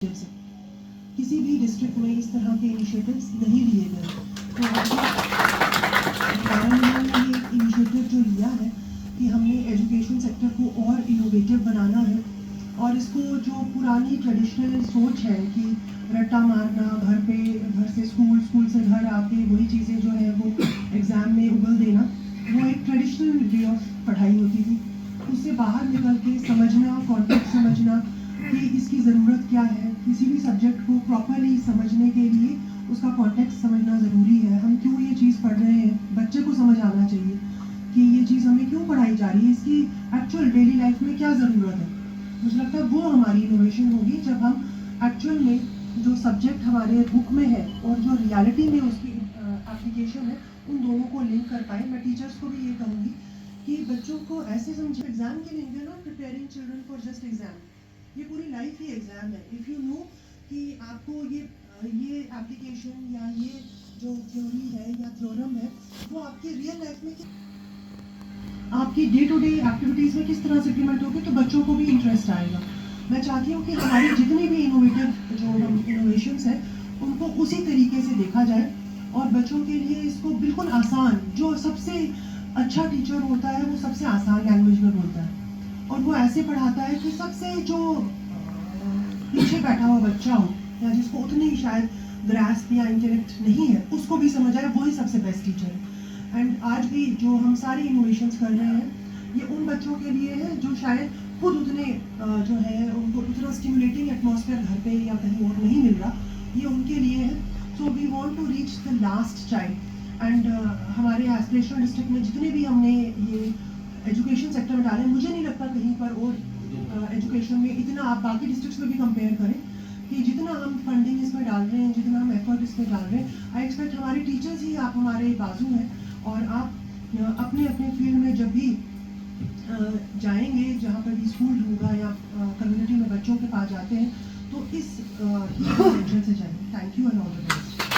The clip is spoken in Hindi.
से किसी भी डिस्ट्रिक्ट में इस तरह के इनिशिएटिव्स नहीं लिए गए। तो हमने ये इनिशिएटिव जो लिया है कि हमने एजुकेशन सेक्टर को और इनोवेटिव बनाना है और इसको जो पुरानी ट्रेडिशनल सोच है कि रट्टा मारना, घर से स्कूल, स्कूल से घर आके वही चीज़ें जो है वो एग्ज़ाम में उगल देना, वो एक ट्रेडिशनल वे ऑफ पढ़ाई होती थी। उससे बाहर निकल के समझना, कॉन्टेक्स्ट समझना कि इसकी ज़रूरत क्या है, किसी भी सब्जेक्ट को प्रॉपरली समझने के लिए उसका कॉन्टेक्स्ट समझना ज़रूरी है। हम क्यों ये चीज़ पढ़ रहे हैं, बच्चे को समझ आना चाहिए कि ये चीज़ हमें क्यों पढ़ाई जा रही है, इसकी एक्चुअल डेली लाइफ में क्या ज़रूरत है। मुझे लगता है वो हमारी इनोवेशन होगी जब हम एक्चुअल में जो सब्जेक्ट हमारे बुक में है और जो रियलिटी में उसकी एप्लीकेशन है, उन दोनों को लिंक कर पाए। मैं टीचर्स को भी ये कहूँगी कि बच्चों को ऐसे समझे एग्जाम के लिए we are not preparing children for just exam, ये पूरी लाइफ ही एग्जाम है। इफ़ यू नो कि आपको ये एप्लीकेशन या ये जो थ्योरी है या थ्योरम है वो आपकी रियल लाइफ में आपकी डे टू डे एक्टिविटीज़ में किस तरह से इम्प्लीमेंट होगी, तो बच्चों को भी इंटरेस्ट आएगा। मैं चाहती हूँ कि हमारी जितनी भी इनोवेटिव जो हम इनोवेशंस हैं उनको उसी तरीके से देखा जाए और बच्चों के लिए इसको बिल्कुल आसान, जो सबसे अच्छा टीचर होता है वो सबसे आसान लैंग्वेज में बोलता है और वो ऐसे पढ़ाता है कि सबसे जो पीछे बैठा हुआ बच्चा हो या जिसको उतनी शायद ग्रास्प या इंटेलेक्ट नहीं है उसको भी समझ आए, वही सबसे बेस्ट टीचर है। एंड आज भी जो हम सारी इनोवेशंस कर रहे हैं ये उन बच्चों के लिए है जो शायद खुद उतने जो है उनको उतना स्टिमुलेटिंग एटमॉस्फेयर घर पे या कहीं और नहीं मिल रहा, ये उनके लिए है। So we want to reach the last child and हमारे एस्पिरेशनल डिस्ट्रिक्ट में जितने भी हमने ये एजुकेशन सेक्टर में डाले, मुझे नहीं लगता कहीं पर और एजुकेशन में इतना, आप बाकी डिस्ट्रिक्ट्स में भी कंपेयर करें कि जितना हम फंडिंग इसमें डाल रहे हैं, जितना हम एफर्ट इसमें डाल रहे हैं, आई एक्सपेक्ट हमारे टीचर्स ही आप हमारे बाजू हैं और आप अपने अपने फील्ड में जब भी जाएंगे, जहाँ पर भी स्कूल होगा या कम्युनिटी में बच्चों के पास जाते हैं तो इस इंटेंशन से जाएंगे। Thank you and all the best.